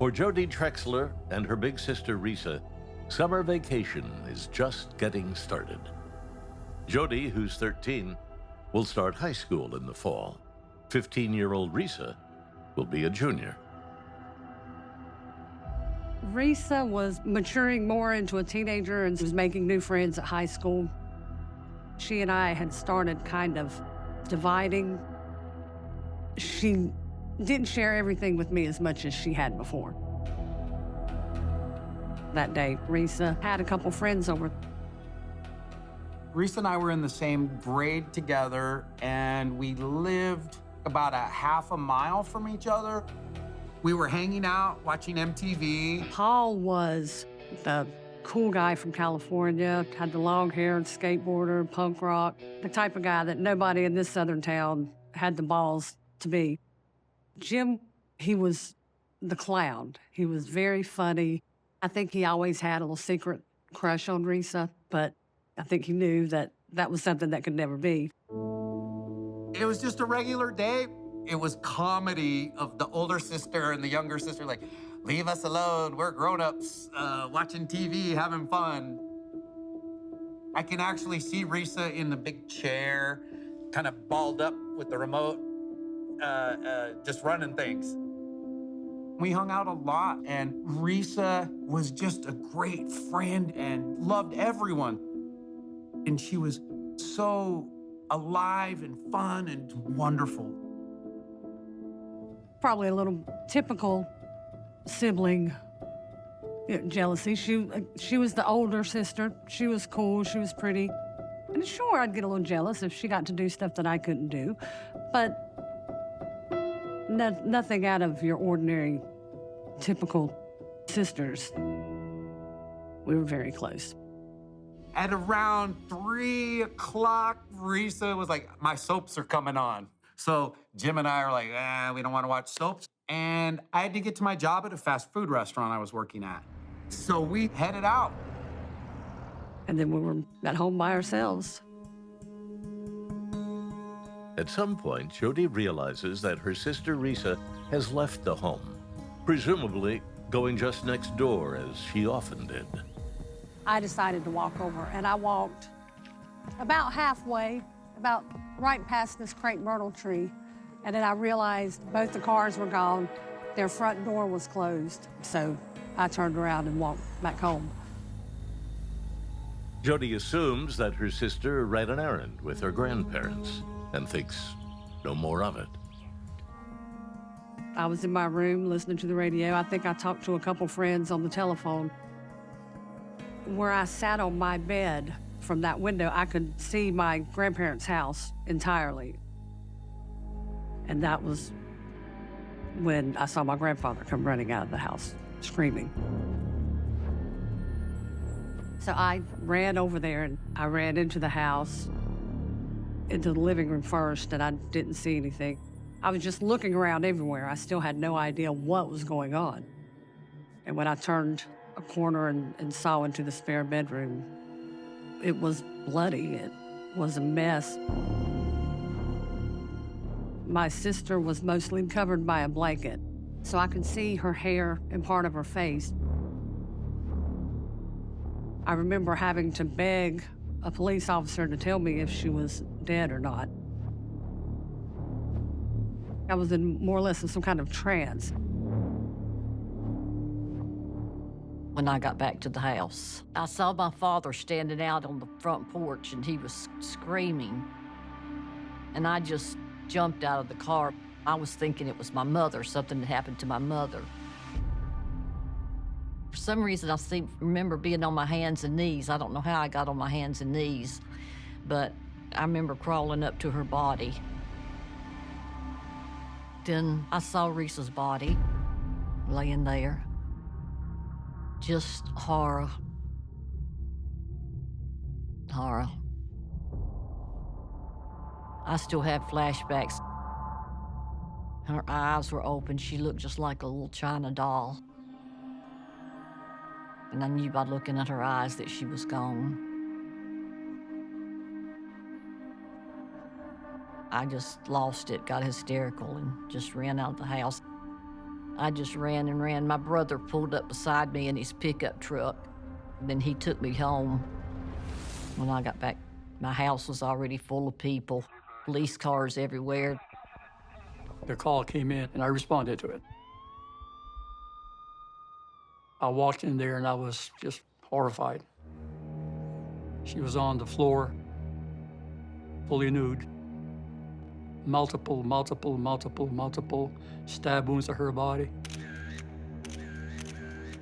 For Jody Trexler and her big sister Risa, summer vacation is just getting started. Jody, who's 13, will start high school in the fall. 15-year-old Risa will be a junior. Risa was maturing more into a teenager and was making new friends at high school. She and I had started kind of dividing. She didn't share everything with me as much as she had before. That day, Risa had a couple friends over. Risa and I were in the same grade together, and we lived about a half a mile from each other. We were hanging out, watching MTV. Paul was the cool guy from California, had the long hair, skateboarder, punk rock, the type of guy that nobody in this southern town had the balls to be. Jim, he was the clown. He was very funny. I think he always had a little secret crush on Risa, but I think he knew that that was something that could never be. It was just a regular day. It was comedy of the older sister and the younger sister, like, leave us alone, we're grown-ups, watching TV, having fun. I can actually see Risa in the big chair, kind of balled up with the remote, just running things. We hung out a lot, and Risa was just a great friend and loved everyone. And she was so alive and fun and wonderful. Probably a little typical sibling jealousy. She was the older sister. She was cool, she was pretty. And sure, I'd get a little jealous if she got to do stuff that I couldn't do, but nothing out of your ordinary, typical sisters. We were very close. At around 3 o'clock, Risa was like, my soaps are coming on. So Jim and I are like, we don't want to watch soaps. And I had to get to my job at a fast food restaurant I was working at. So we headed out. And then we were at home by ourselves. At some point, Jody realizes that her sister Risa has left the home, presumably going just next door, as she often did. I decided to walk over, and I walked about halfway, about right past this crepe myrtle tree, and then I realized both the cars were gone, their front door was closed, so I turned around and walked back home. Jody assumes that her sister ran an errand with her grandparents and thinks no more of it. I was in my room listening to the radio. I think I talked to a couple friends on the telephone. Where I sat on my bed, from that window, I could see my grandparents' house entirely. And that was when I saw my grandfather come running out of the house, screaming. So I ran over there, and I ran into the house, into the living room first, and I didn't see anything. I was just looking around everywhere. I still had no idea what was going on. And when I turned a corner and saw into the spare bedroom, it was bloody. It was a mess. My sister was mostly covered by a blanket, so I could see her hair and part of her face. I remember having to beg a police officer to tell me if she was dead or not. I was in more or less in some kind of trance. When I got back to the house, I saw my father standing out on the front porch, and he was screaming. And I just jumped out of the car. I was thinking it was my mother, something had happened to my mother. For some reason, I remember being on my hands and knees. I don't know how I got on my hands and knees, but I remember crawling up to her body. Then I saw Risa's body laying there. Just horror. Horror. I still have flashbacks. Her eyes were open. She looked just like a little China doll. And I knew by looking at her eyes that she was gone. I just lost it, got hysterical, and just ran out of the house. I just ran and ran. My brother pulled up beside me in his pickup truck. Then he took me home. When I got back, my house was already full of people, police cars everywhere. The call came in, and I responded to it. I walked in there, and I was just horrified. She was on the floor, fully nude. Multiple stab wounds to her body.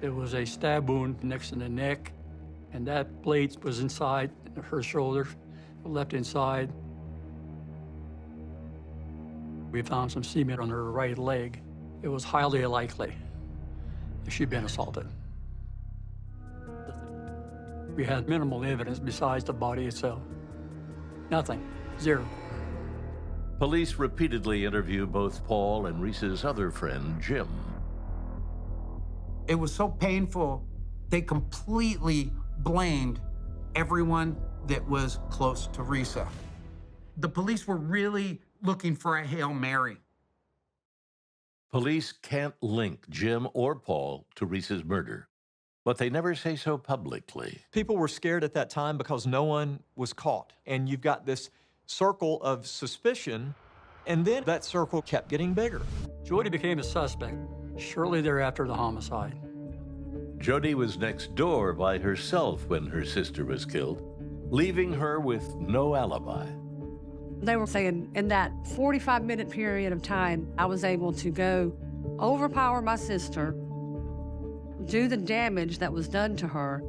There was a stab wound next to the neck, and that blade was inside her shoulder, left inside. We found some semen on her right leg. It was highly likely that she'd been assaulted. We had minimal evidence besides the body itself. Nothing. Zero. Police repeatedly interview both Paul and Reese's other friend, Jim. It was so painful, they completely blamed everyone that was close to Risa. The police were really looking for a Hail Mary. Police can't link Jim or Paul to Reese's murder, but they never say so publicly. People were scared at that time because no one was caught. And you've got this circle of suspicion, and then that circle kept getting bigger. Jody became a suspect shortly thereafter the homicide. Jody was next door by herself when her sister was killed, leaving her with no alibi. They were saying in that 45-minute period of time, I was able to go overpower my sister, do the damage that was done to her.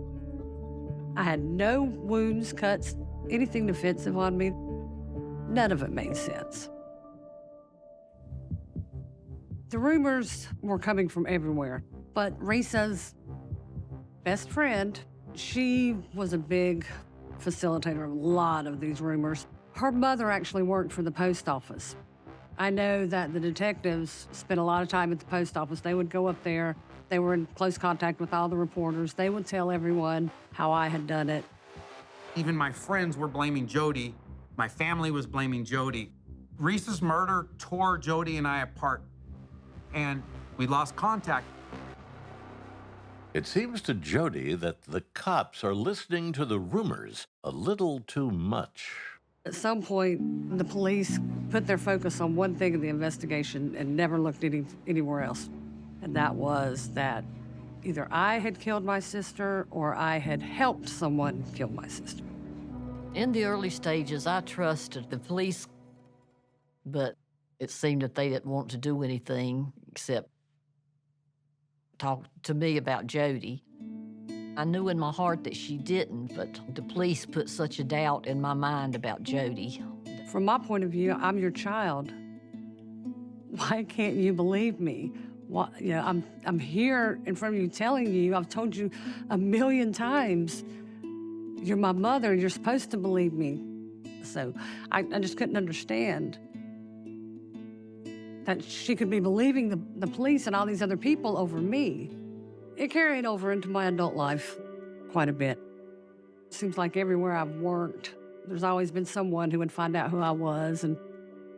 I had no wounds, cuts, anything defensive on me. None of it made sense. The rumors were coming from everywhere, but Risa's best friend, she was a big facilitator of a lot of these rumors. Her mother actually worked for the post office. I know that the detectives spent a lot of time at the post office. They would go up there. They were in close contact with all the reporters. They would tell everyone how I had done it. Even my friends were blaming Jody. My family was blaming Jody. Risa's murder tore Jody and I apart, and we lost contact. It seems to Jody that the cops are listening to the rumors a little too much. At some point, the police put their focus on one thing in the investigation and never looked anywhere else. And that was that either I had killed my sister or I had helped someone kill my sister. In the early stages, I trusted the police, but it seemed that they didn't want to do anything except talk to me about Jody. I knew in my heart that she didn't, but the police put such a doubt in my mind about Jody. From my point of view, I'm your child. Why can't you believe me? I'm here in front of you telling you, I've told you a million times, you're my mother, you're supposed to believe me. So I just couldn't understand that she could be believing the police and all these other people over me. It carried over into my adult life quite a bit. It seems like everywhere I've worked, there's always been someone who would find out who I was. And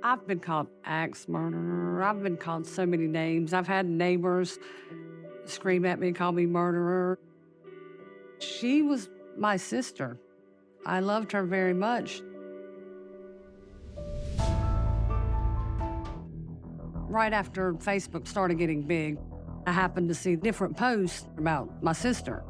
I've been called axe murderer. I've been called so many names. I've had neighbors scream at me, call me murderer. She was my sister. I loved her very much. Right after Facebook started getting big, I happened to see different posts about my sister,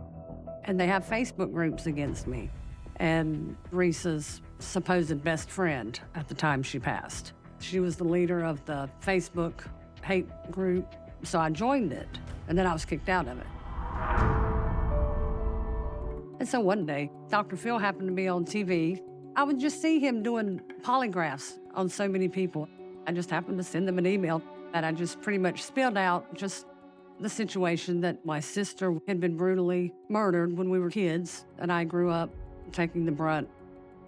and they have Facebook groups against me and Risa's supposed best friend at the time she passed. She was the leader of the Facebook hate group, so I joined it, and then I was kicked out of it. And so one day, Dr. Phil happened to be on TV. I would just see him doing polygraphs on so many people. I just happened to send them an email that I just pretty much spilled out just the situation that my sister had been brutally murdered when we were kids, and I grew up taking the brunt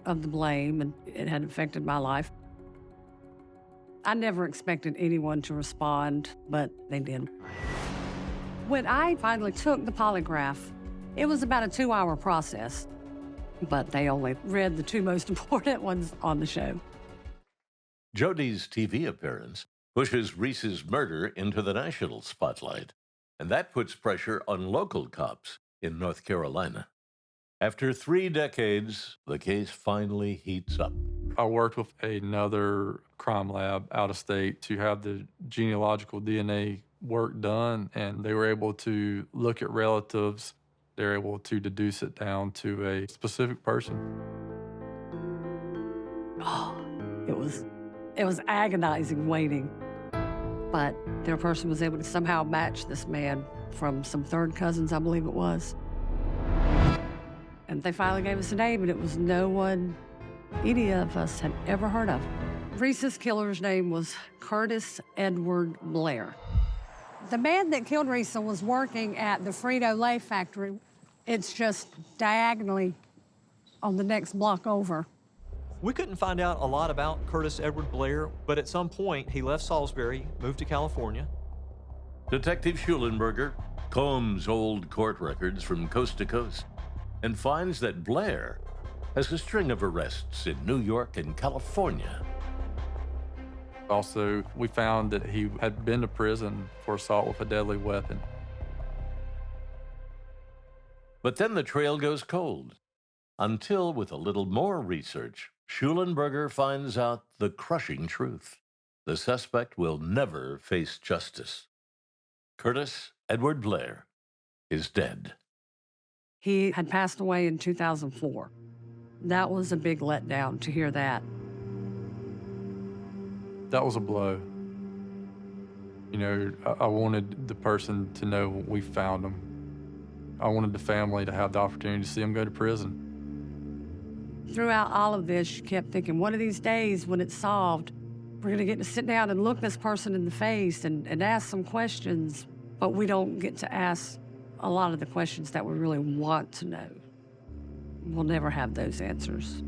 of the blame, and it had affected my life. I never expected anyone to respond, but they did. When I finally took the polygraph, it was about a 2-hour process, but they only read the 2 most important ones on the show. Jody's TV appearance pushes Reese's murder into the national spotlight, and that puts pressure on local cops in North Carolina. After 3 decades, the case finally heats up. I worked with another crime lab out of state to have the genealogical DNA work done, and they were able to look at relatives. They're able to deduce it down to a specific person. Oh, it was agonizing waiting. But their person was able to somehow match this man from some third cousins, I believe it was. And they finally gave us a name, and it was no one any of us had ever heard of. Reese's killer's name was Curtis Edward Blair. The man that killed Reese was working at the Frito-Lay factory. It's just diagonally on the next block over. We couldn't find out a lot about Curtis Edward Blair, but at some point he left Salisbury, moved to California. Detective Schulenberger combs old court records from coast to coast and finds that Blair has a string of arrests in New York and California. Also, we found that he had been to prison for assault with a deadly weapon. But then the trail goes cold, until with a little more research, Schulenberger finds out the crushing truth. The suspect will never face justice. Curtis Edward Blair is dead. He had passed away in 2004. That was a big letdown to hear that. That was a blow. You know, I wanted the person to know we found him. I wanted the family to have the opportunity to see him go to prison. Throughout all of this, you kept thinking, one of these days when it's solved, we're going to get to sit down and look this person in the face and ask some questions, but we don't get to ask a lot of the questions that we really want to know. We'll never have those answers.